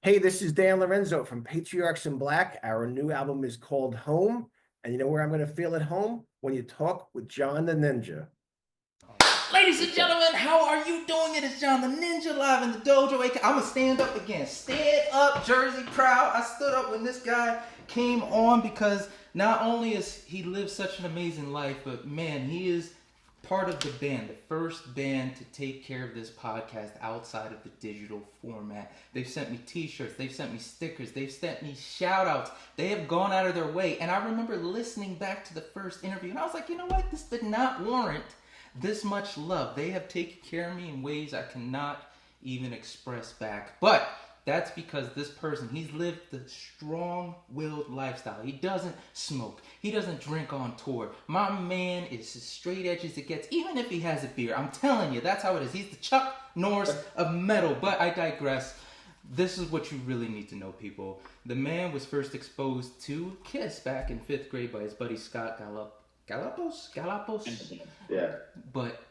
Hey, this is Dan Lorenzo from Patriarchs in Black. Our new album is called Home. And you know where I'm going to feel at home? When you talk with John the Ninja. Ladies and gentlemen, how are you doing? It is John the Ninja live in the dojo. I'm going to stand up again. Stand up, Jersey proud. I stood up when this guy came on because not only is he lived such an amazing life, but man, he is part of the band, the first band to take care of this podcast outside of the digital format. They've sent me t-shirts, they've sent me stickers, they've sent me shout outs. They have gone out of their way. And I remember listening back to the first interview and I was like, you know what? This did not warrant this much love. They have taken care of me in ways I cannot even express back. But that's because this person, he's lived the strong-willed lifestyle. He doesn't smoke. He doesn't drink on tour. My man is as straight edge as it gets, even if he has a beer. I'm telling you, that's how it is. He's the Chuck Norris of metal. But I digress. This is what you really need to know, people. The man was first exposed to Kiss back in 5th grade by his buddy Scott Galapos? Yeah. But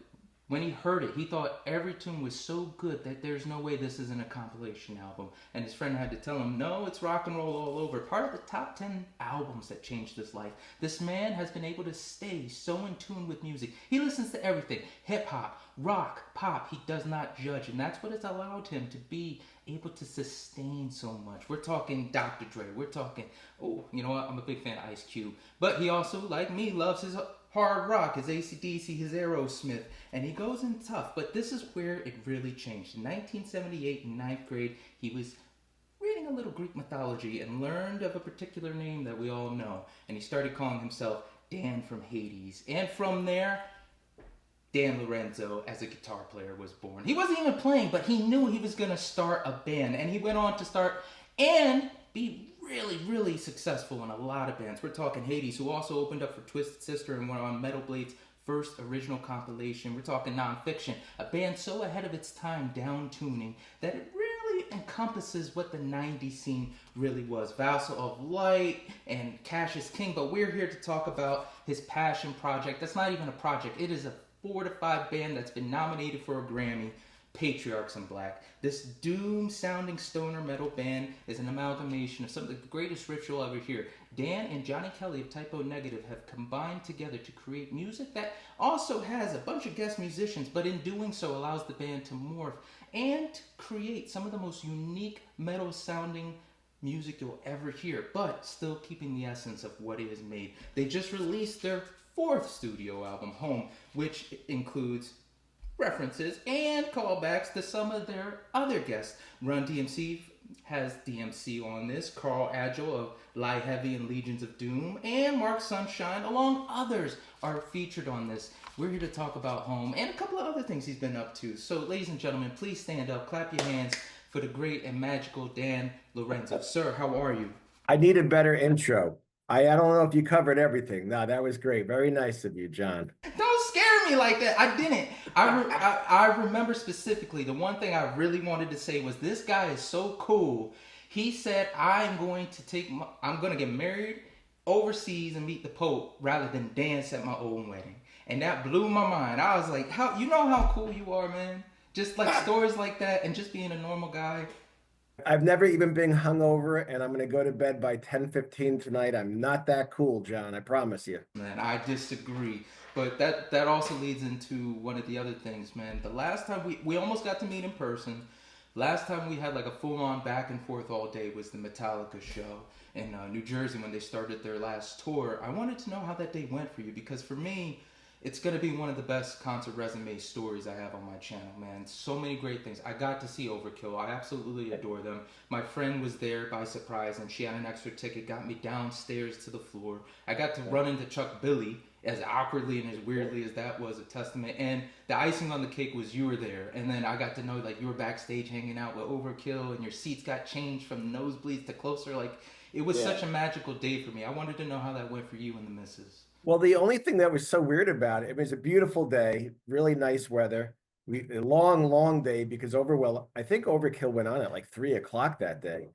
when he heard it, he thought every tune was so good that there's no way this isn't a compilation album. And his friend had to tell him, no, it's rock and roll all over. Part of the top 10 albums that changed his life. This man has been able to stay so in tune with music. He listens to everything. Hip hop, rock, pop. He does not judge. And that's what has allowed him to be able to sustain so much. We're talking Dr. Dre. We're talking, oh, you know what? I'm a big fan of Ice Cube. But he also, like me, loves his hard rock, his AC/DC, his Aerosmith, and he goes in tough. But this is where it really changed. In 1978, in 9th grade, he was reading a little Greek mythology and learned of a particular name that we all know. And he started calling himself Dan from Hades. And from there, Dan Lorenzo as a guitar player was born. He wasn't even playing, but he knew he was going to start a band. And he went on to start and be really successful in a lot of bands. We're talking Hades, who also opened up for Twisted Sister and went on Metal Blade's first original compilation. We're talking Nonfiction, a band so ahead of its time, down tuning, that it really encompasses what the 90s scene really was. Vassal of Light and Cassius King, but we're here to talk about his passion project. That's not even a project. It is a 4 to 5 band that's been nominated for a Grammy. Patriarchs in Black. This doom-sounding stoner metal band is an amalgamation of some of the greatest riffs you'll ever hear. Dan and Johnny Kelly of Typo Negative have combined together to create music that also has a bunch of guest musicians, but in doing so allows the band to morph and create some of the most unique metal-sounding music you'll ever hear, but still keeping the essence of what it has made. They just released their 4th studio album, Home, which includes references and callbacks to some of their other guests. Run DMC has DMC on this, Karl Agell of Lie Heavy and Legions of Doom, and Mark Sunshine, along others, are featured on this. We're here to talk about Home and a couple of other things he's been up to. So, ladies and gentlemen, please stand up, clap your hands for the great and magical Dan Lorenzo. Sir, how are you? I need a better intro. I don't know if you covered everything. No, that was great. Very nice of you, John. Don't scare me like that. I didn't. I remember specifically the one thing I really wanted to say was this guy is so cool. He said, I'm going to get married overseas and meet the Pope rather than dance at my own wedding. And that blew my mind. I was like, you know how cool you are, man? Just like stories like that and just being a normal guy. I've never even been hungover, and I'm going to go to bed by 10:15 tonight. I'm not that cool, John. I promise you. Man, I disagree. But that also leads into one of the other things, man. The last time we almost got to meet in person. Last time we had like a full-on back and forth all day was the Metallica show in New Jersey when they started their last tour. I wanted to know how that day went for you because for me, it's going to be one of the best concert resume stories I have on my channel, man. So many great things. I got to see Overkill. I absolutely adore them. My friend was there by surprise, and she had an extra ticket, got me downstairs to the floor. I got to run into Chuck Billy, as awkwardly and as weirdly as that was a testament. And the icing on the cake was you were there. And then I got to know, like, you were backstage hanging out with Overkill, and your seats got changed from nosebleeds to closer. Like, it was such a magical day for me. I wanted to know how that went for you and the missus. Well, the only thing that was so weird about it was a beautiful day, really nice weather. A long day because I think Overkill went on at like 3 o'clock that day.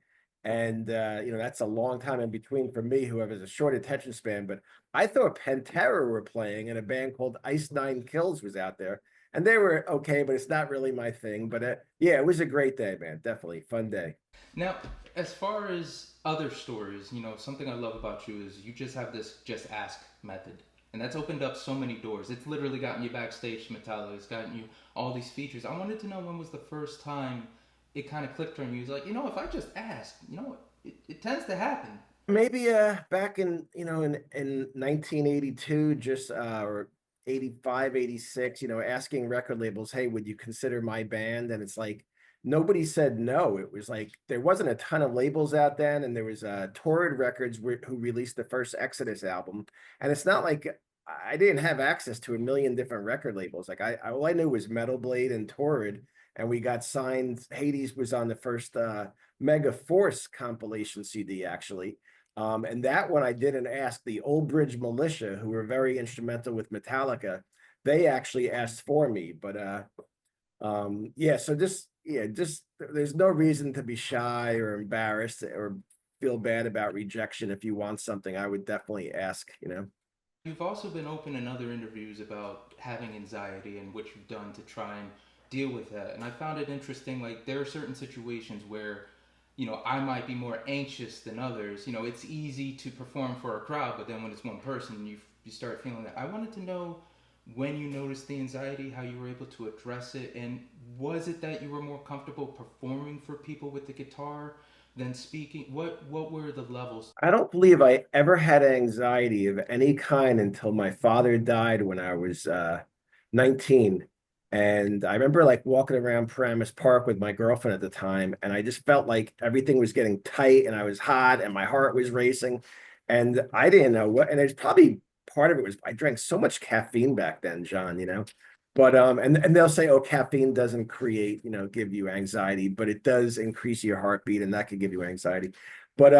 And, that's a long time in between for me, who has a short attention span. But I thought Pantera were playing and a band called Ice Nine Kills was out there. and they were okay, but it's not really my thing. But yeah, it was a great day, man. Definitely fun day. Now, as far as other stories, something I love about you is you just have this just ask method. And that's opened up so many doors. It's literally gotten you backstage to Metallica. It's gotten you all these features. I wanted to know, when was the first time it kind of clicked on you? It's like, if I just ask, it tends to happen. Maybe back in in 1982, just or 85, 86, asking record labels, hey, would you consider my band? And it's like nobody said no. It was like there wasn't a ton of labels out then, and there was Torrid Records who released the first Exodus album. And it's not like I didn't have access to a million different record labels. Like all I knew was Metal Blade and Torrid, and we got signed. Hades was on the first Mega Force compilation CD, actually. And that one I didn't ask. The Old Bridge Militia, who were very instrumental with Metallica, they actually asked for me. But yeah, so just there's no reason to be shy or embarrassed or feel bad about rejection. If you want something, I would definitely ask. You've also been open in other interviews about having anxiety and what you've done to try and deal with that. And I found it interesting, like there are certain situations where, I might be more anxious than others. It's easy to perform for a crowd, but then when it's one person, you start feeling that. I wanted to know when you noticed the anxiety, how you were able to address it, and was it that you were more comfortable performing for people with the guitar than speaking? What were the levels? I don't believe I ever had anxiety of any kind until my father died when I was 19. And I remember like walking around Paramus Park with my girlfriend at the time, and I just felt like everything was getting tight and I was hot and my heart was racing. And I didn't know what, and it's probably part of it was I drank so much caffeine back then, John. But and they'll say, oh, caffeine doesn't create, give you anxiety, but it does increase your heartbeat, and that could give you anxiety. But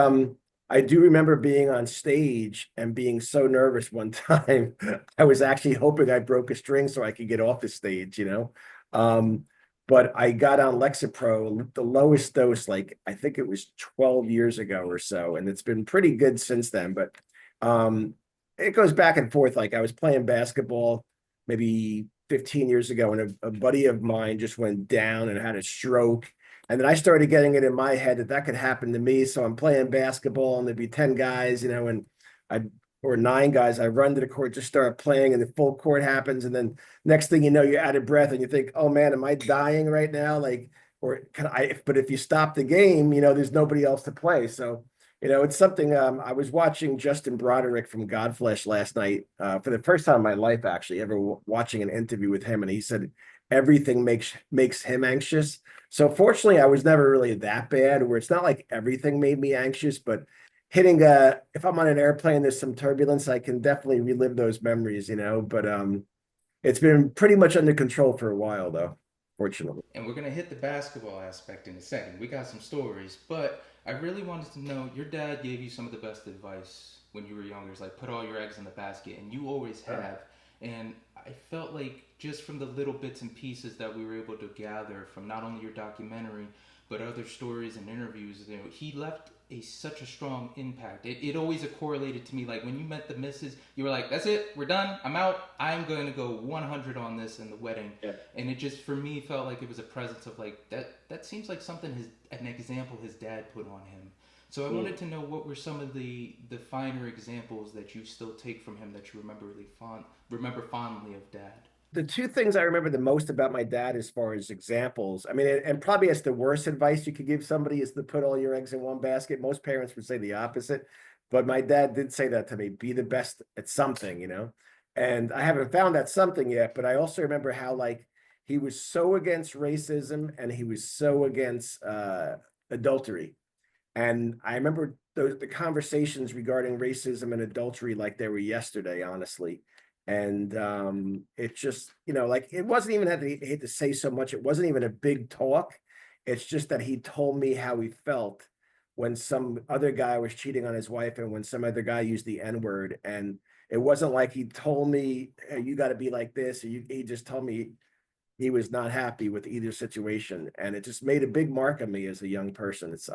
I do remember being on stage and being so nervous one time. I was actually hoping I broke a string so I could get off the stage. But I got on Lexapro, the lowest dose, like I think it was 12 years ago or so, and it's been pretty good since then. But it goes back and forth. Like I was playing basketball maybe 15 years ago, and a buddy of mine just went down and had a stroke. And then I started getting it in my head that could happen to me. So I'm playing basketball, and there'd be 10 guys, and or 9 guys. I run to the court, just start playing, and the full court happens. And then next thing you know, you're out of breath and you think, oh man, am I dying right now? Like, or can but if you stop the game, there's nobody else to play. So, it's something. I was watching Justin Broderick from Godflesh last night for the first time in my life, actually, ever watching an interview with him. And he said everything makes him anxious. So fortunately, I was never really that bad, where it's not like everything made me anxious, but if I'm on an airplane, there's some turbulence, I can definitely relive those memories. But it's been pretty much under control for a while, though, fortunately. And we're going to hit the basketball aspect in a second. We got some stories, but I really wanted to know, your dad gave you some of the best advice when you were younger. It's like, put all your eggs in the basket, and you always have. And I felt like just from the little bits and pieces that we were able to gather from not only your documentary, but other stories and interviews, he left such a strong impact. It always correlated to me. Like when you met the missus, you were like, that's it, we're done, I'm out, I'm going to go 100 on this in the wedding. Yeah. And it just, for me, felt like it was a presence of like, that seems like something an example his dad put on him. So I wanted to know, what were some of the finer examples that you still take from him that you remember fondly of dad? The 2 things I remember the most about my dad as far as examples, I mean, and probably it's the worst advice you could give somebody, is to put all your eggs in one basket. Most parents would say the opposite, but my dad did say that to me: be the best at something. And I haven't found that something yet, but I also remember how like he was so against racism and he was so against adultery. And I remember the conversations regarding racism and adultery like they were yesterday, honestly. And it just, like it wasn't even, I hate to say so much, it wasn't even a big talk. It's just that he told me how he felt when some other guy was cheating on his wife and when some other guy used the N-word. And it wasn't like he told me, hey, you got to be like this. Or he just told me he was not happy with either situation. And it just made a big mark on me as a young person. It's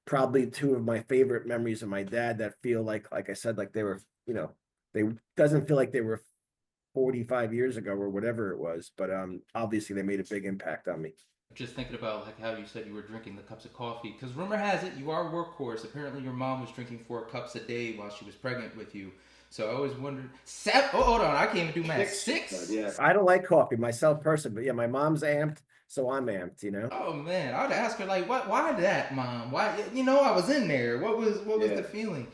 probably 2 of my favorite memories of my dad that feel like I said, like they were, they doesn't feel like they were 45 years ago or whatever it was. But obviously they made a big impact on me. Just thinking about like how you said you were drinking the cups of coffee, because rumor has it you are a workhorse. Apparently your mom was drinking 4 cups a day while she was pregnant with you. So I always wondered, hold on, I can't even do math. 6? Yeah, I don't like coffee myself personally, but yeah, my mom's amped, so I'm amped, you know. Oh man, I would ask her like, what? Why that, Mom? Why? You know, I was in there. What was the feeling?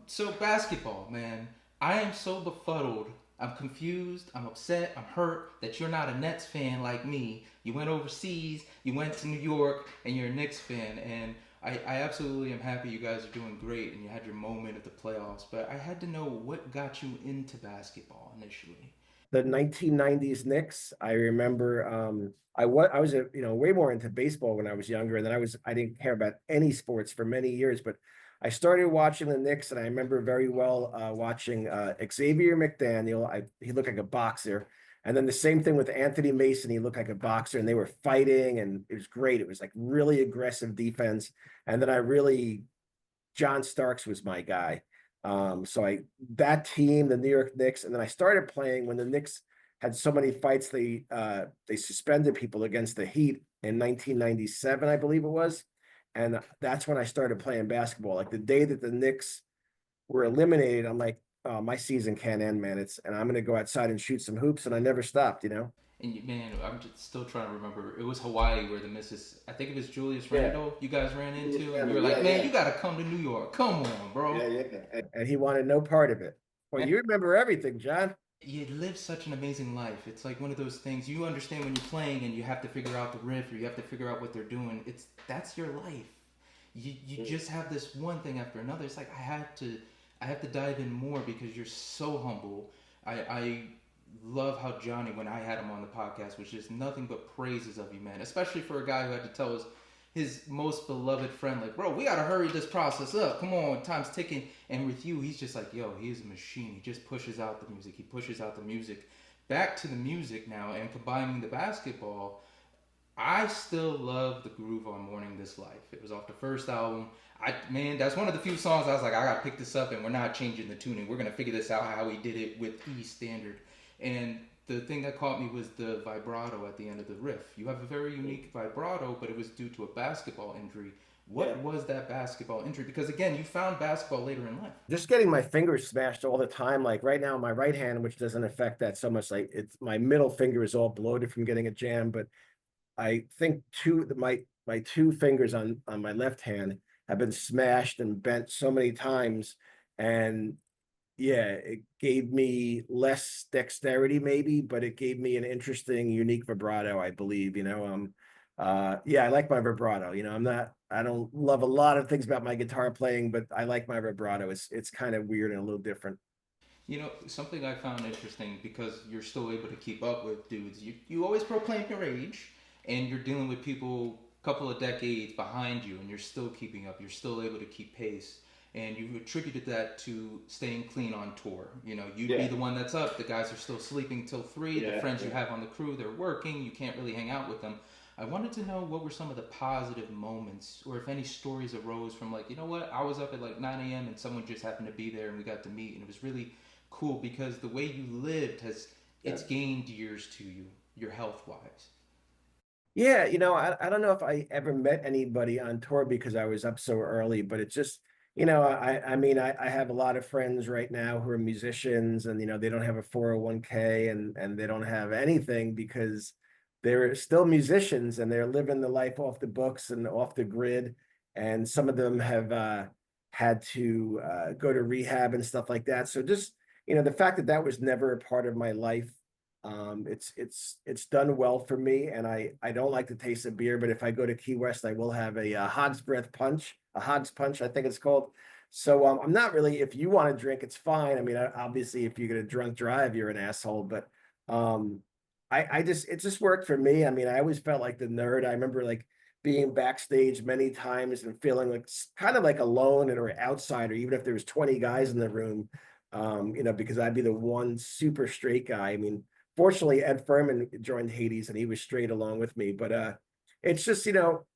So basketball, man. I am so befuddled. I'm confused. I'm upset. I'm hurt that you're not a Nets fan like me. You went overseas. You went to New York, and you're a Knicks fan. And I absolutely am happy you guys are doing great, and you had your moment at the playoffs. But I had to know what got you into basketball initially. The 1990s Knicks, I remember I was way more into baseball when I was younger, and then I didn't care about any sports for many years, but I started watching the Knicks, and I remember very well watching Xavier McDaniel. He looked like a boxer, and then the same thing with Anthony Mason. He looked like a boxer, and they were fighting, and it was great. It was like really aggressive defense, and then John Starks was my guy. So that team, the New York Knicks, and then I started playing when the Knicks had so many fights. They suspended people against the Heat in 1997, I believe it was, and that's when I started playing basketball. Like the day that the Knicks were eliminated, I'm like, oh, my season can't end, man. And I'm gonna go outside and shoot some hoops, and I never stopped, you know. And man, I'm just still trying to remember. It was Hawaii where I think it was Julius Randle you guys ran into, and you were like, man, you got to come to New York. Come on, bro. Yeah. And he wanted no part of it. Well, you remember everything, John. You live such an amazing life. It's like one of those things you understand when you're playing and you have to figure out the riff or you have to figure out what they're doing. That's your life. You just have this one thing after another. It's like I have to dive in more because you're so humble. I love how Johnny, when I had him on the podcast, was just nothing but praises of you, man. Especially for a guy who had to tell his most beloved friend, like, bro, we gotta hurry this process up. Come on, time's ticking. And with you, he's just like, yo, he's a machine. He just pushes out the music. He pushes out the music. Back to the music now, and combining the basketball, I still love the groove on Mourning This Life. It was off the first album. Man, that's one of the few songs I was like, I gotta pick this up, and we're not changing the tuning. We're gonna figure this out how we did it with E standard. And the thing that caught me was the vibrato at the end of the riff. You have a very unique vibrato, but it was due to a basketball injury. What was that basketball injury? Because again, you found basketball later in life. Just getting my fingers smashed all the time. Like right now, my right hand, which doesn't affect that so much, like my middle finger is all bloated from getting a jam. But I think my 2 fingers on my left hand have been smashed and bent so many times, and yeah, it gave me less dexterity maybe, but it gave me an interesting, unique vibrato, I believe, you know. I like my vibrato, you know. I don't love a lot of things about my guitar playing, but I like my vibrato. It's kind of weird and a little different. You know, something I found interesting, because you're still able to keep up with dudes. You always proclaim your age, and you're dealing with people a couple of decades behind you, and you're still keeping up. You're still able to keep pace. And you attributed that to staying clean on tour. You know, you'd be the one that's up. The guys are still sleeping till 3. The friends you have on the crew, they're working. You can't really hang out with them. I wanted to know what were some of the positive moments, or if any stories arose from like, you know what, I was up at like 9 a.m. and someone just happened to be there and we got to meet. And it was really cool because the way you lived it's gained years to you, your health-wise. Yeah, you know, I don't know if I ever met anybody on tour because I was up so early, but it's just, you know, I mean, I have a lot of friends right now who are musicians, and, you know, they don't have a 401k and they don't have anything because they're still musicians and they're living the life off the books and off the grid. And some of them have had to go to rehab and stuff like that. So just, you know, the fact that was never a part of my life, it's done well for me. And I don't like the taste of beer, but if I go to Key West, I will have a Hod's Punch, I think it's called. So I'm not really, if you want to drink, it's fine. I mean, obviously, if you're gonna drunk drive, you're an asshole. But it just worked for me. I mean, I always felt like the nerd. I remember like being backstage many times and feeling like kind of like alone or an outsider, even if there was 20 guys in the room. You know, because I'd be the one super straight guy. I mean, fortunately, Ed Furman joined Hades and he was straight along with me. But it's just, you know,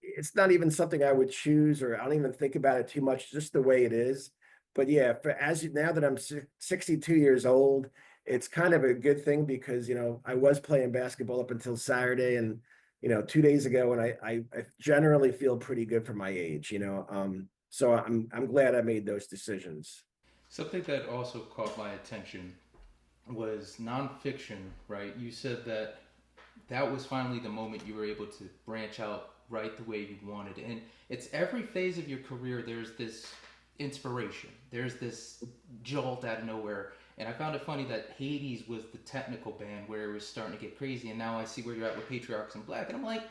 it's not even something I would choose, or I don't even think about it too much, just the way it is. But yeah, now that I'm 62 years old it's kind of a good thing because, you know, I was playing basketball up until Saturday and, you know, 2 days ago, and I generally feel pretty good for my age, you know. So I'm glad I made those decisions. Something that also caught my attention was nonfiction, right? You said that that was finally the moment you were able to branch out right the way you wanted. And it's every phase of your career, there's this inspiration, there's this jolt out of nowhere. And I found it funny that Hades was the technical band where it was starting to get crazy, and now I see where you're at with Patriarchs in Black, and I'm like,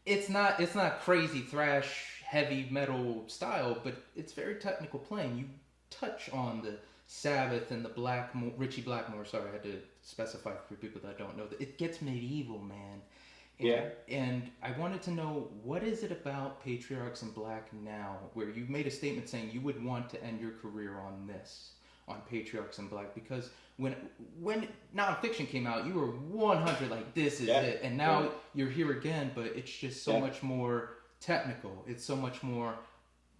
it's not crazy thrash heavy metal style, but it's very technical playing. You touch on the Sabbath and the Richie Blackmore. Sorry, I had to specify for people that don't know that it gets medieval, man. And, Yeah. And I wanted to know, what is it about Patriarchs in Black now, where you made a statement saying you would want to end your career on this, on Patriarchs in Black, because when nonfiction came out, you were 100 like this is it, and now you're here again, but it's just so much more technical. It's so much more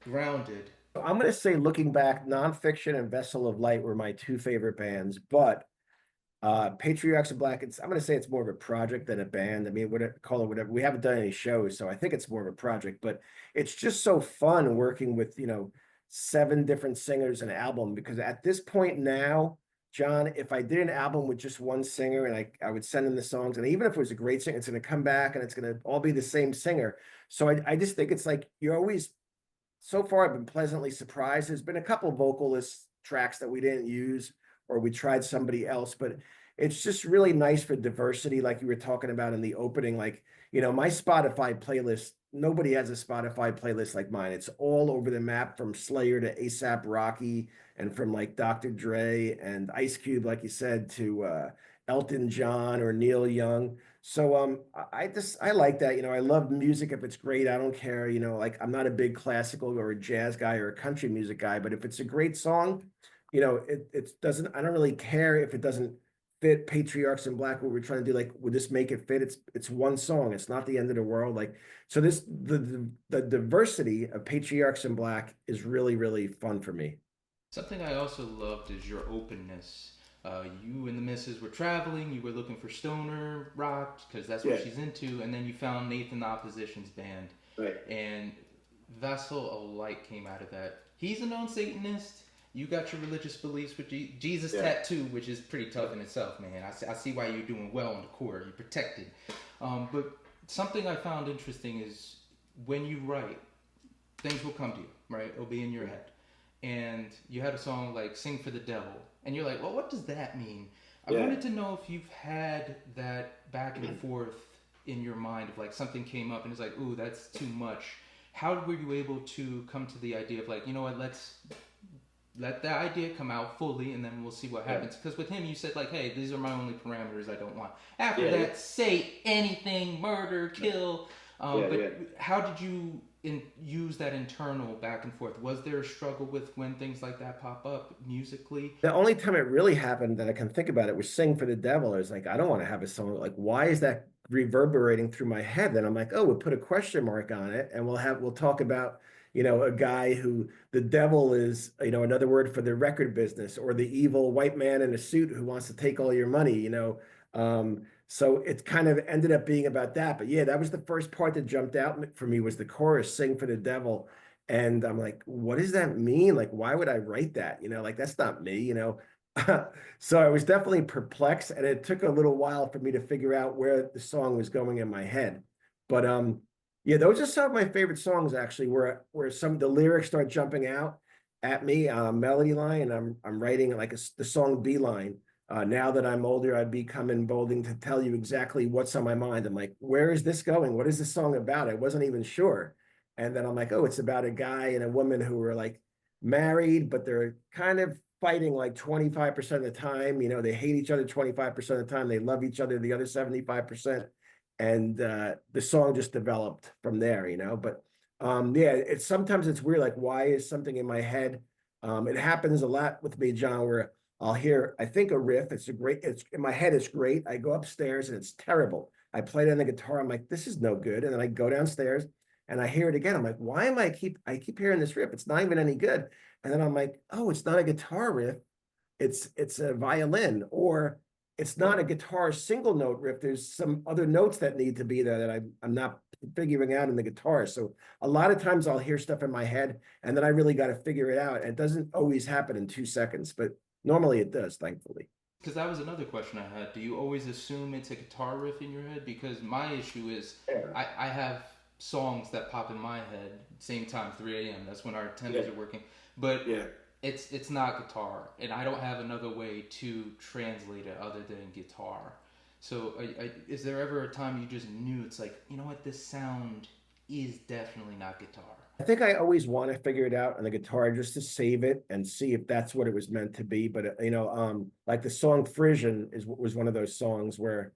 grounded. I'm going to say, looking back, Nonfiction and Vessel of Light were my two favorite bands, but Patriarchs of Black, I'm going to say it's more of a project than a band. I mean, call it whatever. We haven't done any shows, so I think it's more of a project, but it's just so fun working with, you know, 7 different singers an album, because at this point now, John, if I did an album with just one singer and I would send in the songs, and even if it was a great singer, it's going to come back and it's going to all be the same singer. So I just think it's like, you're always, so far I've been pleasantly surprised. There's been a couple vocalist tracks that we didn't use, or we tried somebody else, but it's just really nice for diversity, like you were talking about in the opening. Like, you know, my Spotify playlist, nobody has a Spotify playlist like mine. It's all over the map, from Slayer to ASAP Rocky, and from like Dr. Dre and Ice Cube, like you said, to Elton John or Neil Young. So I like that. You know, I love music. If it's great, I don't care. You know, like, I'm not a big classical or a jazz guy or a country music guy, but if it's a great song, you know, it doesn't, I don't really care if it doesn't fit Patriarchs in Black, what we're trying to do. Like, would this make it fit? It's one song. It's not the end of the world. Like, so the diversity of Patriarchs in Black is really, really fun for me. Something I also loved is your openness. You and the missus were traveling. You were looking for stoner rock because that's what she's into, and then you found Nathan the Opposition's band, Right. and Vessel of Light came out of that. He's a known Satanist. You got your religious beliefs with Jesus tattoo, which is pretty tough in itself, man. I see why you're doing well in the court. You're protected. But something I found interesting is when you write, things will come to you, right? It'll be in your head. And you had a song like Sing for the Devil. And you're like, well, what does that mean? I wanted to know if you've had that back and forth in your mind of like something came up and it's like, ooh, that's too much. How were you able to come to the idea of like, you know what, let's let the idea come out fully and then we'll see what happens? Because with him, you said like, hey, these are my only parameters, I don't want. After that, say anything, murder, kill. But how did you use that internal back and forth? Was there a struggle with when things like that pop up musically? The only time it really happened that I can think about it was Sing for the Devil. I was like, I don't want to have a song. Like, why is that reverberating through my head? Then I'm like, oh, we'll put a question mark on it and we'll talk about, you know, a guy who the devil is, you know, another word for the record business, or the evil white man in a suit who wants to take all your money, you know. So it kind of ended up being about that. But yeah, that was the first part that jumped out for me, was the chorus, Sing for the Devil. And I'm like, what does that mean? Like, why would I write that? You know, like, that's not me, you know. So I was definitely perplexed, and it took a little while for me to figure out where the song was going in my head. But yeah, those are some of my favorite songs actually, where some of the lyrics start jumping out at me, melody line, and I'm writing like the song Beeline. Now that I'm older, I'd become emboldened to tell you exactly what's on my mind. I'm like, where is this going? What is this song about? I wasn't even sure. And then I'm like, oh, it's about a guy and a woman who are like married, but they're kind of fighting like 25% of the time. You know, they hate each other 25% of the time. They love each other the other 75%. And the song just developed from there, you know. But yeah, sometimes it's weird. Like, why is something in my head? It happens a lot with me, John, where I'll hear, I think, a riff. It's in my head, it's great. I go upstairs and it's terrible. I play it on the guitar. I'm like, this is no good. And then I go downstairs and I hear it again. I'm like, why am I keep hearing this riff? It's not even any good. And then I'm like, oh, it's not a guitar riff. it's a violin, or it's not a guitar single note riff. There's some other notes that need to be there that I'm not figuring out in the guitar. So a lot of times I'll hear stuff in my head and then I really got to figure it out. And it doesn't always happen in 2 seconds, but normally it does, thankfully. Because that was another question I had. Do you always assume it's a guitar riff in your head? Because my issue is I have songs that pop in my head same time, 3 a.m. That's when our tenders are working. But it's not guitar, and I don't have another way to translate it other than guitar. So is there ever a time you just knew it's like, you know what, this sound is definitely not guitar? I think I always want to figure it out on the guitar just to save it and see if that's what it was meant to be. But like the song Frisian was one of those songs where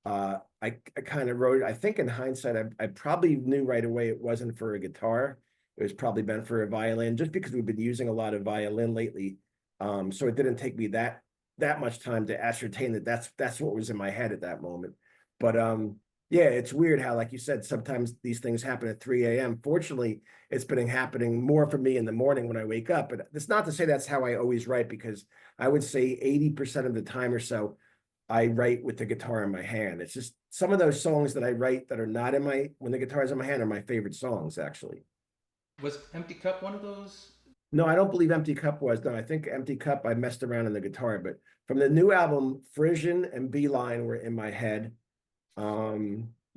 I kind of wrote it. I think in hindsight, I probably knew right away it wasn't for a guitar. It was probably meant for a violin, just because we've been using a lot of violin lately. So it didn't take me that much time to ascertain that that's what was in my head at that moment. But yeah, it's weird how, like you said, sometimes these things happen at 3 a.m. Fortunately, it's been happening more for me in the morning when I wake up. But it's not to say that's how I always write, because I would say 80% of the time or so, I write with the guitar in my hand. It's just some of those songs that I write that are not when the guitar's in my hand are my favorite songs, actually. Was Empty Cup one of those? No, I don't believe Empty Cup was. No, I think Empty Cup, I messed around on the guitar, but from the new album, Frisian and Beeline were in my head.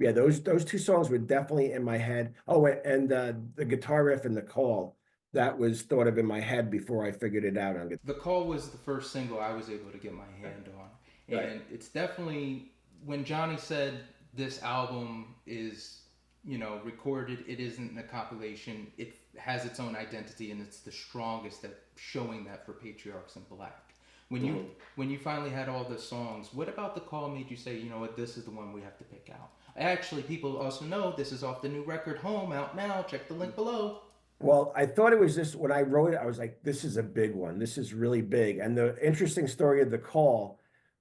Yeah, those two songs were definitely in my head. Oh, and the guitar riff and The Call, that was thought of in my head before I figured it out on guitar. The Call was the first single I was able to get my hand on. And it's definitely, when Johnny said this album is, recorded, it isn't a compilation, it has its own identity, and it's the strongest at showing that for Patriarchs in Black. When you finally had all the songs, what about The Call made you say, you know what, this is the one we have to pick out? Actually, people also know this is off the new record Home, out now. Check the link below. Well, I thought it was just, when I wrote it, I was like, this is a big one. This is really big. And the interesting story of The Call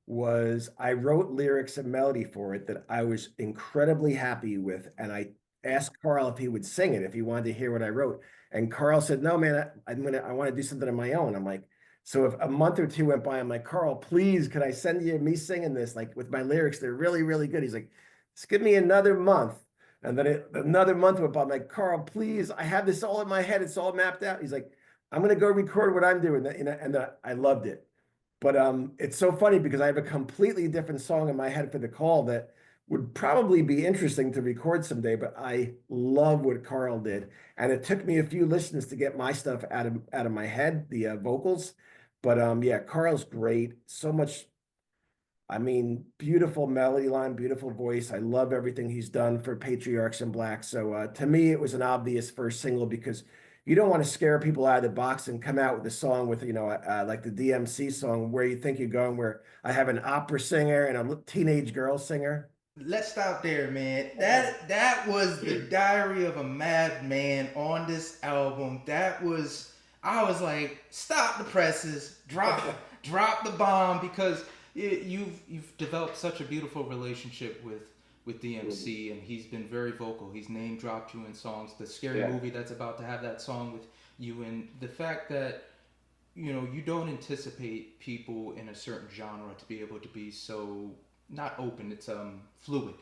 was I wrote lyrics and melody for it that I was incredibly happy with. And I asked Karl if he would sing it, if he wanted to hear what I wrote. And Karl said, no, man, I want to do something on my own. I'm like, so if a month or two went by, I'm like, Karl, please, could I send you me singing this? Like, with my lyrics, they're really, really good. He's like, just give me another month. And then another month went by. I'm like, Karl, please, I have this all in my head. It's all mapped out. He's like, I'm going to go record what I'm doing. And I loved it. But it's so funny because I have a completely different song in my head for The Call that would probably be interesting to record someday, but I love what Karl did. And it took me a few listens to get my stuff out of my head, the vocals. But yeah, Karl's great. So much, beautiful melody line, beautiful voice. I love everything he's done for Patriarchs in Black. So to me, it was an obvious first single, because you don't want to scare people out of the box and come out with a song with, like the DMC song, Where You Think You're Going, where I have an opera singer and a teenage girl singer. Let's stop there, man. That was the Diary of a Madman on this album. I was like, stop the presses, drop the bomb, because you've developed such a beautiful relationship with DMC, and he's been very vocal. He's name dropped you in songs. The Scary Movie that's about to have that song with you, and the fact that you don't anticipate people in a certain genre to be able to be so not open, it's fluid.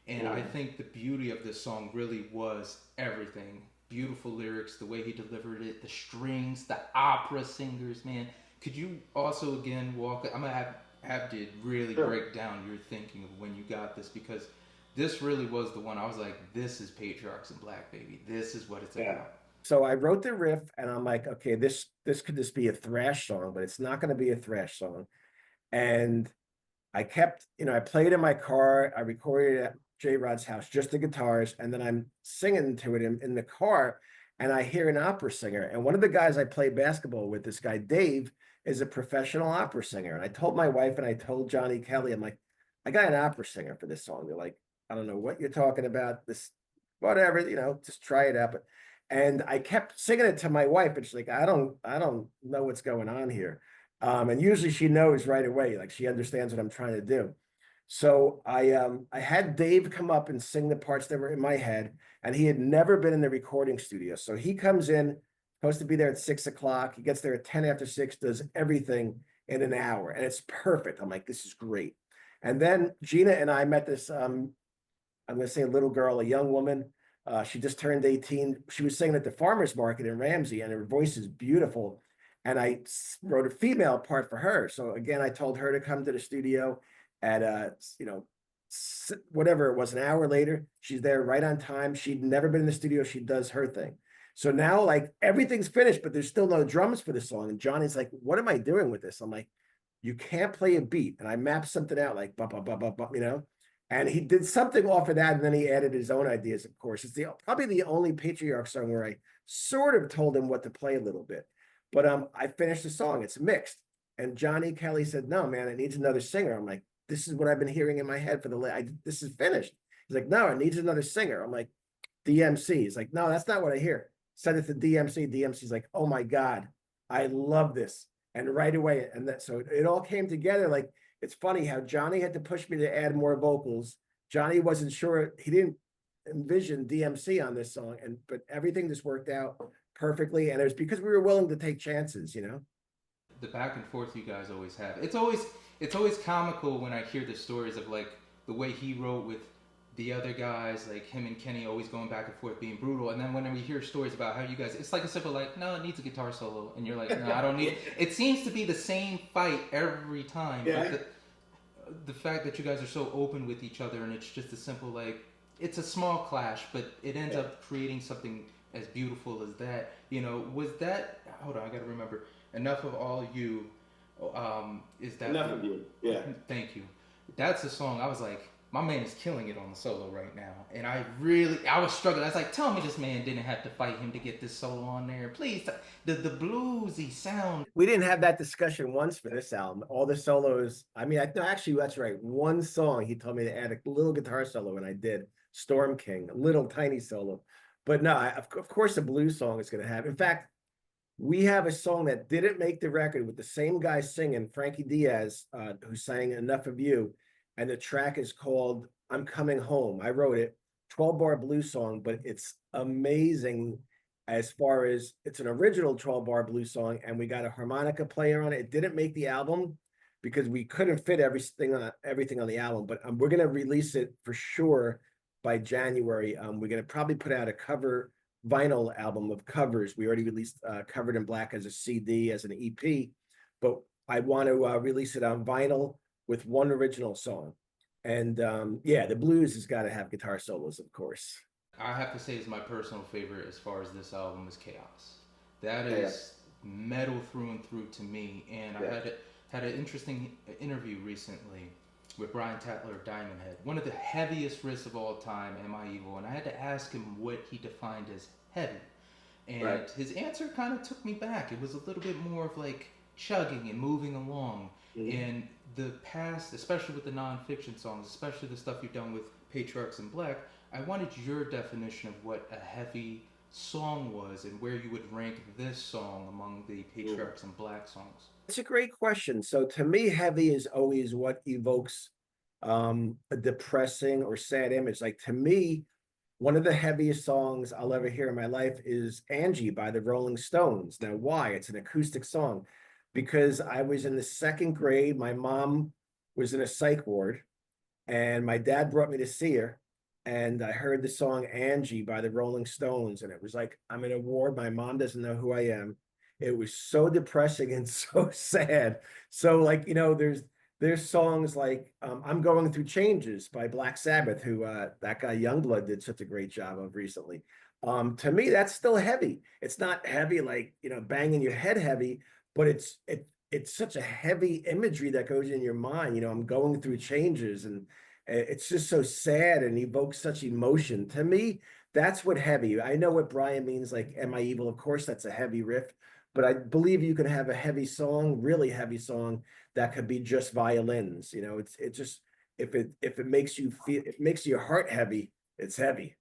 And I think the beauty of this song really was everything. Beautiful lyrics, the way he delivered it, the strings, the opera singers, man. Could you also again I'm gonna have to really break down your thinking of when you got this, because this really was the one I was like, this is Patriarchs in Black, baby. This is what it's about. So I wrote the riff and I'm like, okay, this could just be a thrash song, but it's not going to be a thrash song. And I kept, I played in my car. I recorded it at J Rod's house, just the guitars. And then I'm singing to it in the car, and I hear an opera singer. And one of the guys I play basketball with, this guy, Dave, is a professional opera singer. And I told my wife and I told Johnny Kelly, I'm like, I got an opera singer for this song. They're like, I don't know what you're talking about. This, whatever, just try it out. And I kept singing it to my wife, and she's like, I don't know what's going on here. And usually she knows right away, like she understands what I'm trying to do. So I had Dave come up and sing the parts that were in my head, and he had never been in the recording studio. So he comes in, supposed to be there at 6 o'clock. He gets there at 10 after 6, does everything in an hour, and it's perfect. I'm like, this is great. And then Gina and I met this, I'm going to say a little girl, a young woman. She just turned 18. She was singing at the farmer's market in Ramsey, and her voice is beautiful. And I wrote a female part for her. So again, I told her to come to the studio at, whatever it was, an hour later. She's there right on time. She'd never been in the studio. She does her thing. So now, like, everything's finished, but there's still no drums for the song. And Johnny's like, what am I doing with this? I'm like, you can't play a beat. And I mapped something out like, and he did something off of that. And then he added his own ideas, of course. It's probably the only Patriarch song where I sort of told him what to play a little bit. But I finished the song. It's mixed. And Johnny Kelly said, no, man, it needs another singer. I'm like, this is what I've been hearing in my head for this is finished. He's like, no, it needs another singer. I'm like, DMC. He's like, no, that's not what I hear. Send it to DMC. DMC's like, oh my God, I love this. And right away, so it all came together. Like, it's funny how Johnny had to push me to add more vocals. Johnny wasn't sure, he didn't envision DMC on this song, but everything just worked out perfectly. And it was because we were willing to take chances, The back and forth you guys always have. It's always comical when I hear the stories of like the way he wrote with the other guys, like him and Kenny always going back and forth being brutal. And then when we hear stories about how you guys, it's like a simple like, no, it needs a guitar solo. And you're like, no, I don't need it. It seems to be the same fight every time. Yeah. But the fact that you guys are so open with each other and it's just a simple like, it's a small clash, but it ends up creating something as beautiful as that. Was that, hold on, I gotta remember, Enough of All You, is that Enough of You? Yeah. Thank you. That's a song I was like, my man is killing it on the solo right now. And I was struggling. I was like, tell me this man didn't have to fight him to get this solo on there. Please, the bluesy sound. We didn't have that discussion once for this album. All the solos, actually, that's right. One song, he told me to add a little guitar solo, and I did. Storm King, a little tiny solo. But no, of course a blues song is going to have. In fact, we have a song that didn't make the record with the same guy singing, Frankie Diaz, who sang Enough of You. And the track is called I'm Coming Home. I wrote it, 12-bar blues song, but it's amazing as far as it's an original 12-bar blues song, and we got a harmonica player on it. It didn't make the album because we couldn't fit everything on the album, but we're going to release it for sure by January. We're going to probably put out a cover vinyl album of covers. We already released Covered in Black as a CD, as an EP, but I want to release it on vinyl with one original song. And the blues has got to have guitar solos, of course. I have to say is my personal favorite as far as this album is Chaos. That is metal through and through to me. And I had an interesting interview recently with Brian Tatler of Diamond Head. One of the heaviest riffs of all time, Am I Evil? And I had to ask him what he defined as heavy. And his answer kind of took me back. It was a little bit more of like chugging and moving along. And the past, especially with the non-fiction songs, especially the stuff you've done with Patriarchs in Black, I wanted your definition of what a heavy song was and where you would rank this song among the Patriarchs in Black songs. It's a great question. So to me, heavy is always what evokes a depressing or sad image. Like, to me, one of the heaviest songs I'll ever hear in my life is Angie by the Rolling Stones. Now, why? It's an acoustic song. Because I was in the second grade, my mom was in a psych ward, and my dad brought me to see her, and I heard the song Angie by the Rolling Stones, and it was like, I'm in a ward, my mom doesn't know who I am. It was so depressing and so sad. So, like, there's songs like I'm Going Through Changes by Black Sabbath, who that guy Youngblood did such a great job of recently. To me, that's still heavy. It's not heavy like, banging your head heavy, but it's such a heavy imagery that goes in your mind. I'm going through changes, and it's just so sad and evokes such emotion. To me, that's what heavy. I know what Brian means, like Am I Evil? Of course, that's a heavy riff, but I believe you can have a heavy song, really heavy song, that could be just violins. It's just, if it makes you feel, it makes your heart heavy, it's heavy.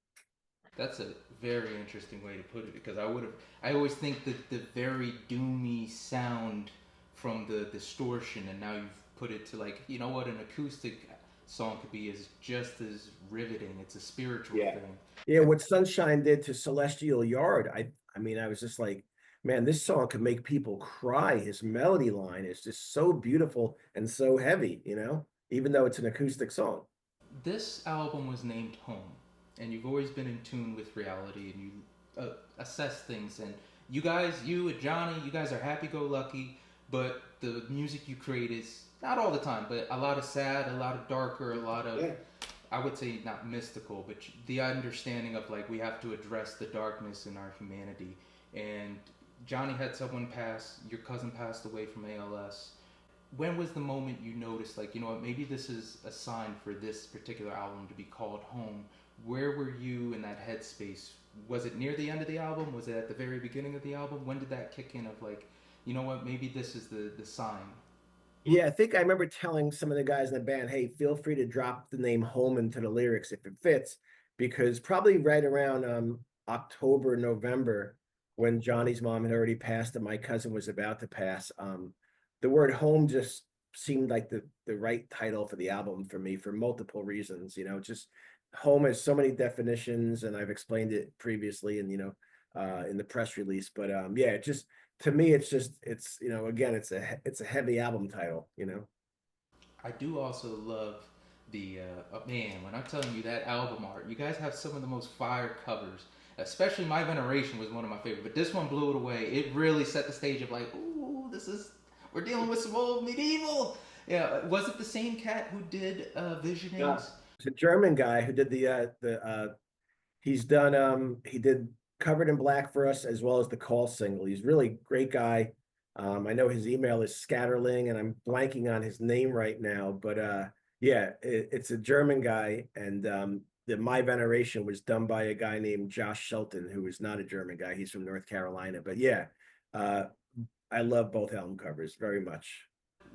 That's a very interesting way to put it, because I always think that the very doomy sound from the distortion, and now you've put it to like, what an acoustic song could be is just as riveting. It's a spiritual thing. Yeah, what Sunshine did to Celestial Yard, I was just like, man, this song can make people cry. His melody line is just so beautiful and so heavy, even though it's an acoustic song. This album was named Home, and you've always been in tune with reality, and you assess things. And you guys, you and Johnny, you guys are happy-go-lucky, but the music you create is not all the time, but a lot of sad, a lot of darker, a lot of, Yeah. I would say not mystical, but the understanding of like we have to address the darkness in our humanity. And Johnny had someone pass, your cousin passed away from ALS. When was the moment you noticed, like, you know what, maybe this is a sign for this particular album to be called Home? Where were you in that headspace? Was it near the end of the album? Was it at the very beginning of the album? When did that kick in of like, you know what, maybe this is the sign? Yeah, I think I remember telling some of the guys in the band, hey, feel free to drop the name home into the lyrics if it fits, because probably right around October, November, when Johnny's mom had already passed and my cousin was about to pass, the word home just seemed like the right title for the album for me for multiple reasons. Just home has so many definitions, and I've explained it previously and in the press release. But yeah, it just to me, it's again, it's a heavy album title. I do also love the man. When I'm telling you that album art, you guys have some of the most fire covers. Especially My Veneration was one of my favorite, but this one blew it away. It really set the stage of like, ooh, we're dealing with some old medieval. Yeah, was it the same cat who did Yeah. Visionings? It's a German guy who did he's done he did Covered in Black for us as well as the Call single. He's really great guy. I know his email is Scatterling, and I'm blanking on his name right now, but yeah, it's a German guy, and the My Veneration was done by a guy named Josh Shelton, who is not a German guy. He's from North Carolina. But yeah, uh, I love both album covers very much.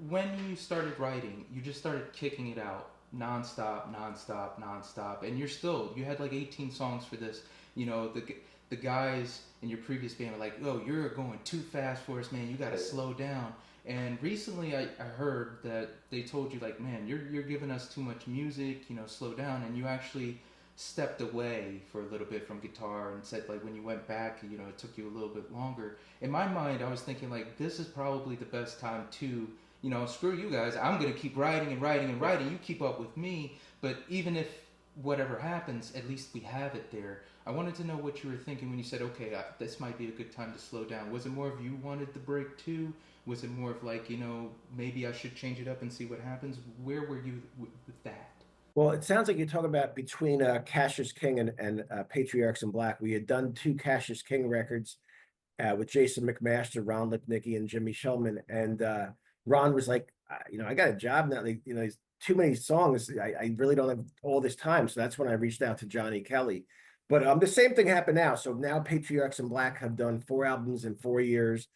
When you started writing, you just started kicking it out nonstop, nonstop, nonstop, and you had like 18 songs for this. You know, the guys in your previous band were like, "Oh, you're going too fast for us, man. You got to slow down." And recently, I heard that they told you like, "Man, you're giving us too much music. You know, slow down." And you actually stepped away for a little bit from guitar and said like when you went back, you know, it took you a little bit longer. In my mind, I was thinking like this is probably the best time to, you know, screw you guys. I'm gonna keep writing and writing and writing. You keep up with me. But even if whatever happens, at least we have it there. I wanted to know what you were thinking when you said, okay, this might be a good time to slow down. Was it more of you wanted the break too? Was it more of like, you know, maybe I should change it up and see what happens? Where were you with that? Well, it sounds like you're talking about between Cassius King and Patriarchs in Black. We had done two Cassius King records with Jason McMaster, Ron Lipnicki, and Jimmy Shellman. And Ron was like, I got a job now. There's too many songs. I really don't have all this time. So that's when I reached out to Johnny Kelly. But the same thing happened now. So now Patriarchs in Black have done 4 albums in 4 years.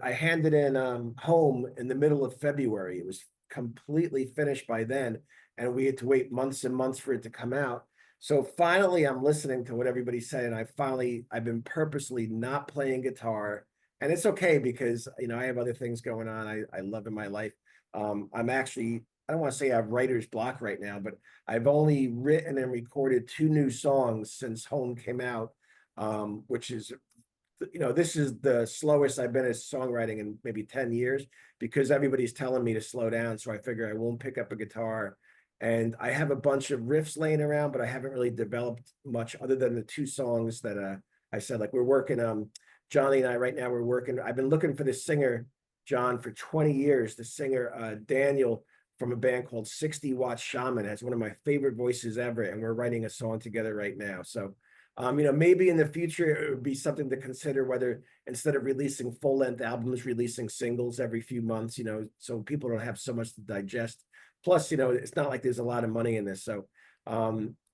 I handed in Home in the middle of February. It was completely finished by then, and we had to wait months and months for it to come out. So finally, I'm listening to what everybody said, and I've been purposely not playing guitar, and it's okay because I have other things going on. I love in my life. I'm actually, I don't want to say I have writer's block right now, but I've only written and recorded 2 new songs since Home came out, which is, this is the slowest I've been at songwriting in maybe 10 years because everybody's telling me to slow down. So I figure I won't pick up a guitar. And I have a bunch of riffs laying around, but I haven't really developed much other than the 2 songs that I said, like we're working, Johnny and I right now, we're working. I've been looking for this singer, John, for 20 years. The singer, Daniel, from a band called 60 Watt Shaman, has one of my favorite voices ever. And we're writing a song together right now. So, maybe in the future, it would be something to consider whether instead of releasing full length albums, releasing singles every few months, so people don't have so much to digest. Plus, it's not like there's a lot of money in this. So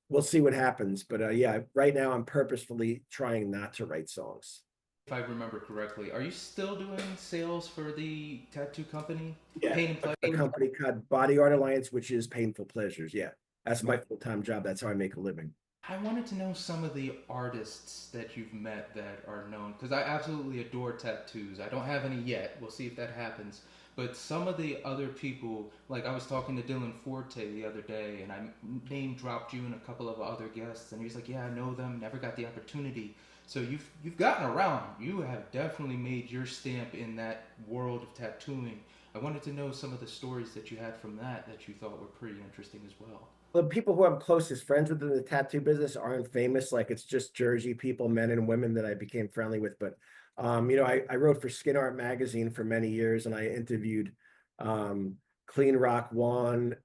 we'll see what happens. But yeah, right now I'm purposefully trying not to write songs. If I remember correctly, are you still doing sales for the tattoo company? Yeah, Pain and a Pleasure? company called Body Art Alliance, which is Painful Pleasures. Yeah, that's my full-time job. That's how I make a living. I wanted to know some of the artists that you've met that are known because I absolutely adore tattoos. I don't have any yet. We'll see if that happens. But some of the other people, like I was talking to Dylan Forte the other day, and I name dropped you and a couple of other guests, and he was like, "Yeah, I know them. Never got the opportunity." So you've gotten around. You have definitely made your stamp in that world of tattooing. I wanted to know some of the stories that you had from that you thought were pretty interesting as well. The people who I'm closest friends with in the tattoo business aren't famous. Like it's just Jersey people, men and women that I became friendly with. But I wrote for Skin Art magazine for many years, and I interviewed um, Clean Rock Juan,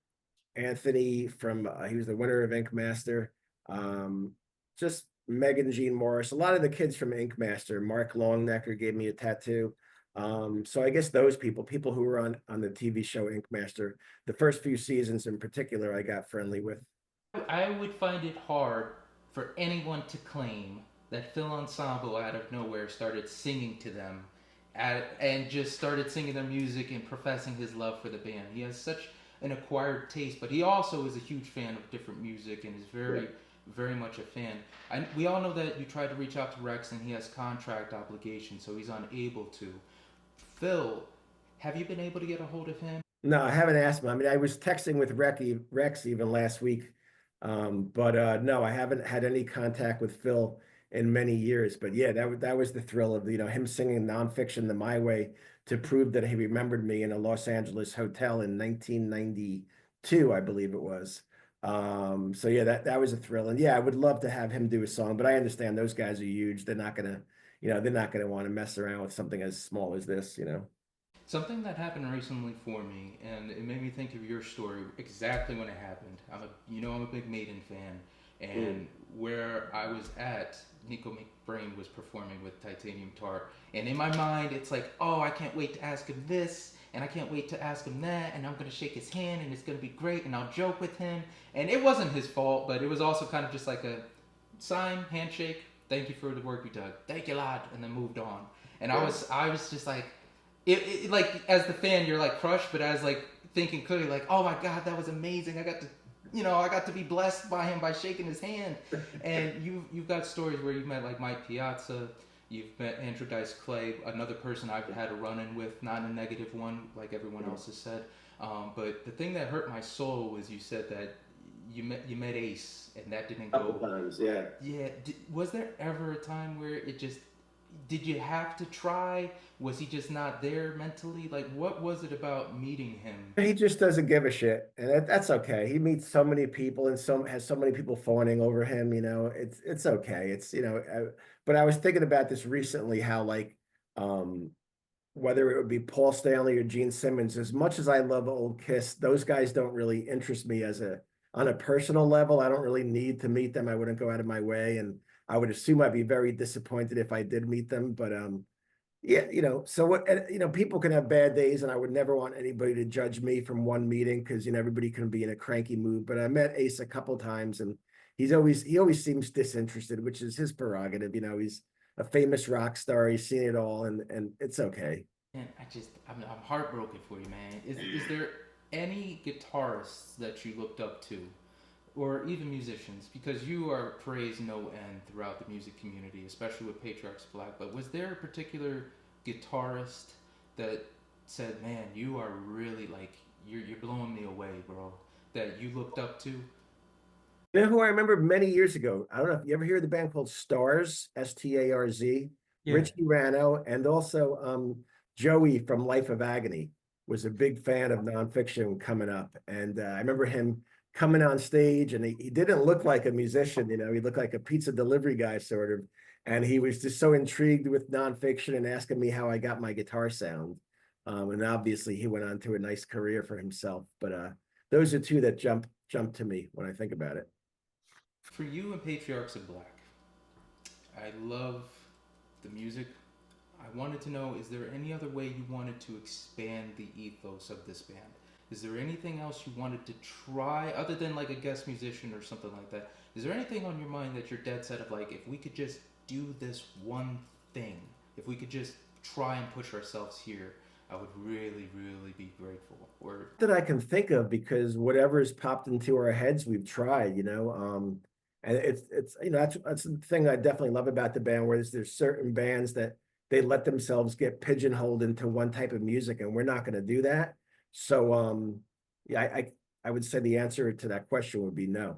Anthony from he was the winner of Ink Master. Um, just Megan Jean Morris, a lot of the kids from Ink Master. Mark Longnecker gave me a tattoo. So I guess those people who were on the TV show Ink Master, the first few seasons in particular, I got friendly with. I would find it hard for anyone to claim that Phil Anselmo out of nowhere started singing to them and just started singing their music and professing his love for the band. He has such an acquired taste, but he also is a huge fan of different music and is very much a fan. We all know that you tried to reach out to Rex and he has contract obligations, so he's unable to. Phil, have you been able to get a hold of him? No, I haven't asked him. I mean, I was texting with Rex even last week, but no, I haven't had any contact with Phil in many years. But yeah, that was the thrill of him singing nonfiction the My Way to prove that he remembered me in a Los Angeles hotel in 1992, I believe it was. So yeah, that was a thrill, and yeah, I would love to have him do a song, but I understand those guys are huge. They're not gonna want to mess around with something as small as this. Something that happened recently for me, and it made me think of your story exactly when it happened. I'm a big Maiden fan, and where I was at, Nico McBrain was performing with Titanium Tart, and in my mind, it's like, oh, I can't wait to ask him this, and I can't wait to ask him that, and I'm gonna shake his hand, and it's gonna be great, and I'll joke with him, and it wasn't his fault, but it was also kind of just like a sign, handshake, thank you for the work you did, thank you, lad, and then moved on, and I was just like. Like as the fan, you're like crushed, but as like thinking clearly, like, oh my God, that was amazing. I got to be blessed by him by shaking his hand. And you've got stories where you've met like Mike Piazza, you've met Andrew Dice Clay, another person I've had a run-in with, not a negative one like everyone else has said. But the thing that hurt my soul was you said that you met Ace and that didn't go. Couple times, yeah. Yeah. Was there ever a time where it just? Did you have to try? Was he just not there mentally? Like, what was it about meeting him? He just doesn't give a shit, and that's okay. He meets so many people and has so many people fawning over him. It's okay. But I was thinking about this recently, how like whether it would be Paul Stanley or Gene Simmons, as much as I love old Kiss, those guys don't really interest me on a personal level. I don't really need to meet them. I wouldn't go out of my way, and I would assume I'd be very disappointed if I did meet them. But yeah, so what, people can have bad days, and I would never want anybody to judge me from one meeting because everybody can be in a cranky mood. But I met Ace a couple times, and he always seems disinterested, which is his prerogative. He's a famous rock star. He's seen it all, and it's okay. And I'm heartbroken for you, man. Is there any guitarists that you looked up to, or even musicians, because you are praised no end throughout the music community, especially with Patriarchs Black, but was there a particular guitarist that said, man, you are really like, you're blowing me away, bro, that you looked up to? You know who I remember many years ago? I don't know if you ever hear the band called Stars, Starz. Yeah. Richie Rano, and also Joey from Life of Agony was a big fan of nonfiction coming up. And I remember him coming on stage, and he didn't look like a musician, he looked like a pizza delivery guy sort of. And he was just so intrigued with nonfiction and asking me how I got my guitar sound. And obviously he went on to a nice career for himself. But those are two that jump to me when I think about it. For you and Patriarchs in Black, I love the music. I wanted to know, is there any other way you wanted to expand the ethos of this band? Is there anything else you wanted to try other than like a guest musician or something like that? Is there anything on your mind that you're dead set of, like, if we could just do this one thing, if we could just try and push ourselves here, I would really, really be grateful? Or that I can think of, because whatever's popped into our heads, we've tried, and it's that's the thing I definitely love about the band, where there's certain bands that they let themselves get pigeonholed into one type of music, and we're not going to do that. So yeah, I would say the answer to that question would be no.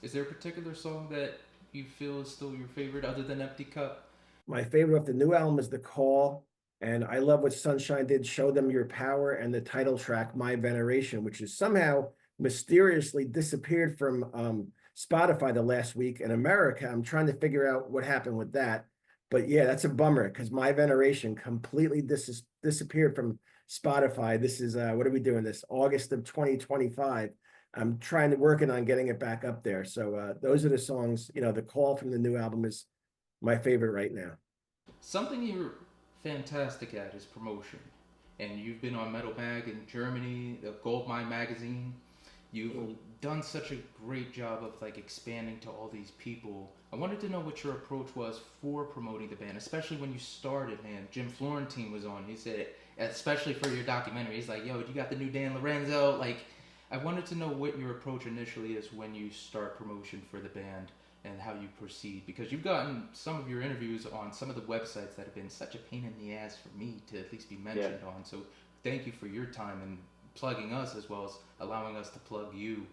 is there a particular song that you feel is still your favorite other than Empty Cup? My favorite of the new album is The Call, and I love what Sunshine did, Show Them Your Power, and the title track, My Veneration, which is somehow mysteriously disappeared from Spotify the last week. In America, I'm trying to figure out what happened with that. But yeah, that's a bummer because My Veneration completely disappeared from Spotify. This is, what are we doing this? August of 2025. I'm working on getting it back up there. So those are the songs, The Call from the new album is my favorite right now. Something you're fantastic at is promotion. And you've been on Metal Mag in Germany, the Goldmine magazine. You've done such a great job of like expanding to all these people. I wanted to know what your approach was for promoting the band, especially when you started, man. Jim Florentine was on. He said, especially for your documentary, he's like, yo, you got the new Dan Lorenzo. Like, I wanted to know what your approach initially is when you start promotion for the band and how you proceed, because you've gotten some of your interviews on some of the websites that have been such a pain in the ass for me to at least be mentioned on. So thank you for your time and plugging us as well as allowing us to plug you.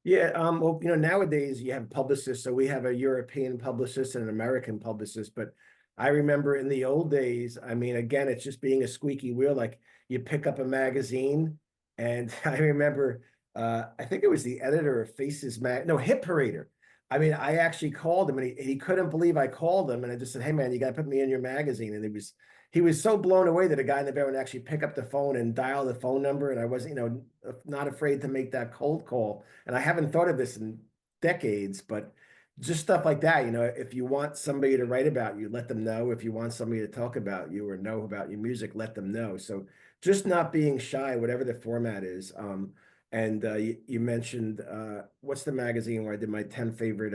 Yeah, well, nowadays you have publicists, so we have a European publicist and an American publicist, but I remember in the old days, I mean, again, it's just being a squeaky wheel, like you pick up a magazine, and I remember, I think it was the editor of Faces Hit Parader. I mean, I actually called him, and he couldn't believe I called him, and I just said, hey man, you got to put me in your magazine. And he was so blown away that a guy in the band would actually pick up the phone and dial the phone number. And I wasn't, not afraid to make that cold call. And I haven't thought of this in decades, but just stuff like that. If you want somebody to write about you, let them know. If you want somebody to talk about you or know about your music, let them know. So just not being shy, whatever the format is. And you mentioned, what's the magazine where I did my 10 favorite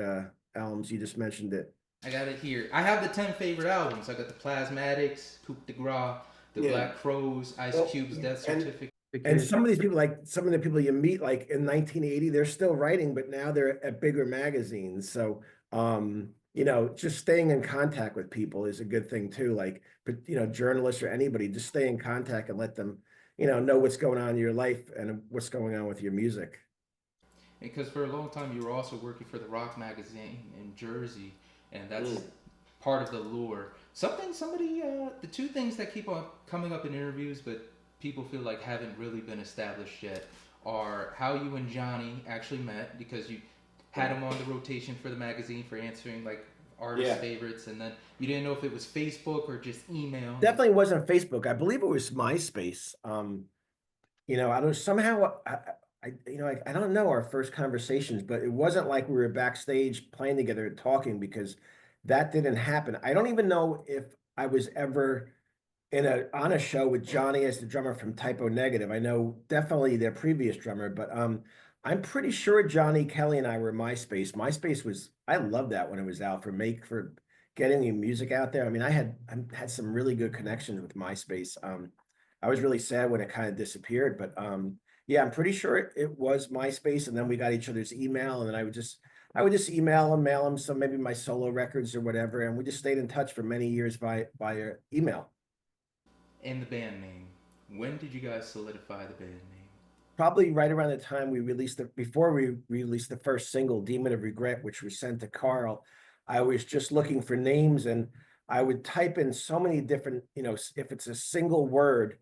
albums? You just mentioned it. I got it here. I have the 10 favorite albums. I got the Plasmatics, Coup de Gras, the Black Crows, Ice Cube's Death Certificate. And some of these people, like some of the people you meet, like in 1980, they're still writing, but now they're at bigger magazines. So, just staying in contact with people is a good thing too. Like, but journalists or anybody, just stay in contact and let them, know what's going on in your life and what's going on with your music. Because for a long time, you were also working for the Rock magazine in Jersey, and that's part of the lure. The two things that keep on coming up in interviews, but people feel like haven't really been established yet, are how you and Johnny actually met, because you had him on the rotation for the magazine for answering like artist favorites, and then you didn't know if it was Facebook or just email. Definitely wasn't Facebook. I believe it was MySpace. I don't somehow I don't know our first conversations, but it wasn't like we were backstage playing together talking, because that didn't happen. I don't even know if I was ever on a show with Johnny as the drummer from Typo Negative. I know definitely their previous drummer, but I'm pretty sure Johnny Kelly and I were MySpace. I loved that when it was out for getting your music out there. I mean, I had some really good connections with MySpace. I was really sad when it kind of disappeared, but yeah, I'm pretty sure it was MySpace, and then we got each other's email, and then I would just email him, mail him some, maybe my solo records or whatever, and we just stayed in touch for many years by email. And the band name. When did you guys solidify the band name? Probably right around the time before we released the first single, Demon of Regret, which was sent to Karl. I was just looking for names, and I would type in so many different, if it's a single word,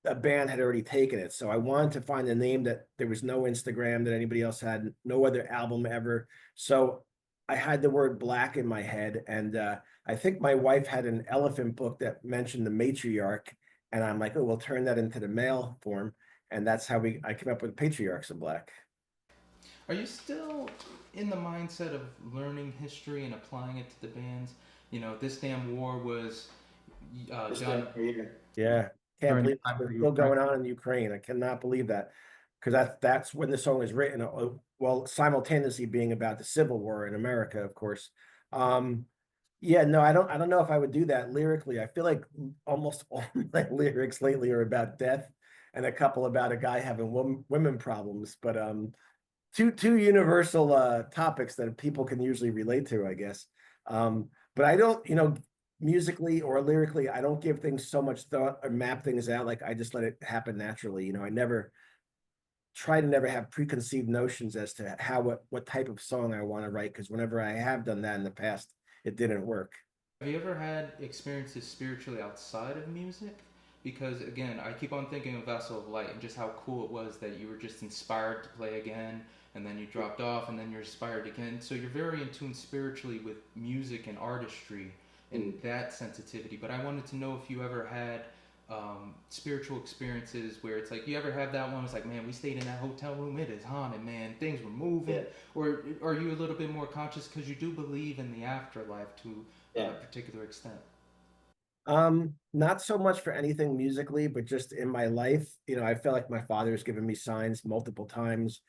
a band had already taken it. So I wanted to find a name that there was no Instagram that anybody else had, no other album ever. So I had the word Black in my head. And I think my wife had an elephant book that mentioned the matriarch. And I'm like, oh, we'll turn that into the male form. And that's how I came up with Patriarchs in Black. Are you still in the mindset of learning history and applying it to the bands? This damn war was done. Yeah. Can't believe it's still going on in Ukraine. I cannot believe that, because that's when the song was written. Well, simultaneously being about the Civil War in America, of course. Yeah, no, I don't know if I would do that lyrically. I feel like almost all my lyrics lately are about death, and a couple about a guy having women problems. But two universal topics that people can usually relate to, I guess. But I don't, musically or lyrically, I don't give things so much thought or map things out. Like I just let it happen naturally. I never try to never have preconceived notions as to what type of song I want to write, because whenever I have done that in the past, it didn't work. Have you ever had experiences spiritually outside of music? Because again, I keep on thinking of Vessel of Light and just how cool it was that you were just inspired to play again, and then you dropped off, and then you're inspired again. So you're very in tune spiritually with music and artistry and that sensitivity. But I wanted to know if you ever had spiritual experiences where it's like, you ever have that one? It's like, man, we stayed in that hotel room. It is haunted, man. Things were moving. Yeah. Or are you a little bit more conscious because you do believe in the afterlife to a particular extent? Not so much for anything musically, but just in my life, I felt like my father's given me signs multiple times.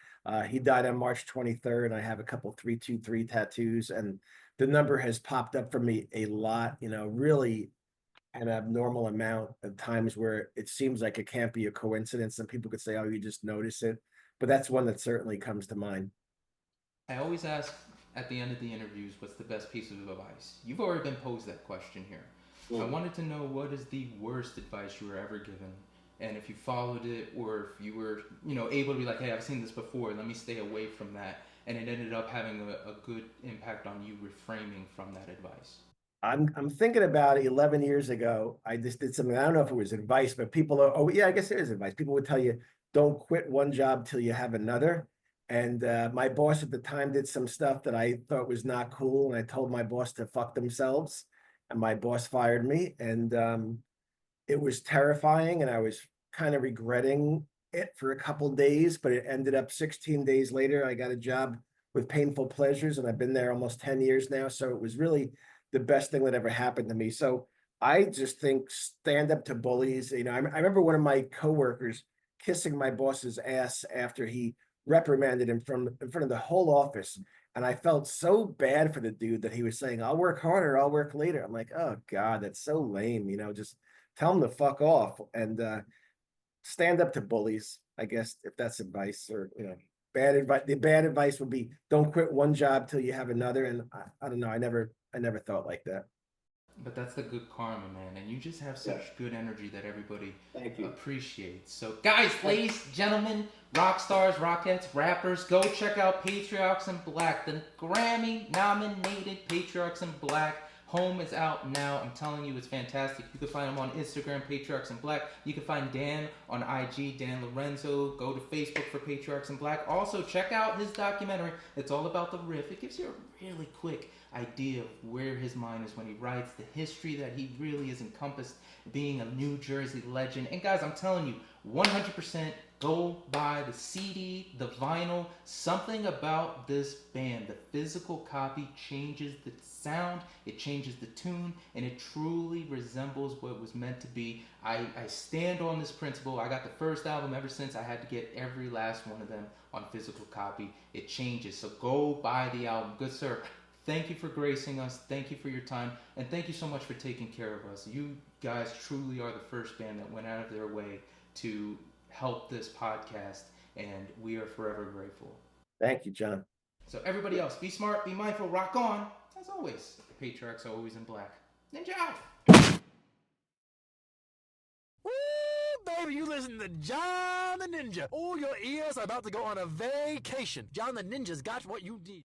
He died on March 23rd. I have a couple 323 tattoos, and the number has popped up for me a lot, really an abnormal amount of times where it seems like it can't be a coincidence, and people could say, oh, you just notice it. But that's one that certainly comes to mind. I always ask at the end of the interviews, what's the best piece of advice? You've already been posed that question here. I wanted to know, what is the worst advice you were ever given, and if you followed it, or if you were, able to be like, hey, I've seen this before, let me stay away from that, and it ended up having a good impact on you reframing from that advice. I'm thinking about 11 years ago, I just did something. I don't know if it was advice, but people are, oh yeah, I guess it is advice. People would tell you, don't quit one job till you have another. And my boss at the time did some stuff that I thought was not cool, and I told my boss to fuck themselves, and my boss fired me. And it was terrifying, and I was kind of regretting it for a couple days, but it ended up 16 days later, I got a job with Painful Pleasures, and I've been there almost 10 years now. So it was really the best thing that ever happened to me. So I just think, stand up to bullies. I remember one of my coworkers kissing my boss's ass after he reprimanded him in front of the whole office. And I felt so bad for the dude that he was saying, I'll work harder, I'll work later. I'm like, oh God, that's so lame. Just tell him to fuck off, and stand up to bullies, I guess, if that's advice. Or, bad advice. The bad advice would be, don't quit one job till you have another. And I don't know, I never thought like that. But that's the good karma, man. And you just have such good energy that everybody appreciates. So, guys, ladies, gentlemen, rock stars, rockettes, rappers, go check out Patriarchs in Black, the Grammy-nominated Patriarchs in Black. Home is out now. I'm telling you, it's fantastic. You can find him on Instagram, Patriarchs in Black. You can find Dan on IG, Dan Lorenzo. Go to Facebook for Patriarchs in Black. Also, check out his documentary. It's all about the riff. It gives you a really quick idea of where his mind is when he writes, the history that he really is encompassed, being a New Jersey legend. And guys, I'm telling you, 100% go buy the CD, the vinyl. Something about this band, the physical copy, changes the sound, it changes the tune, and it truly resembles what it was meant to be. I stand on this principle. I got the first album. Ever since, I had to get every last one of them on physical copy. It changes. So go buy the album. Good sir, thank you for gracing us. Thank you for your time. And thank you so much for taking care of us. You guys truly are the first band that went out of their way to help this podcast, and we are forever grateful. Thank you, John. So everybody else, be smart, be mindful, rock on. As always, the Patriarchs are always in black. Ninja out! Woo, baby, you listen to John the Ninja. All your ears are about to go on a vacation. John the Ninja's got what you need.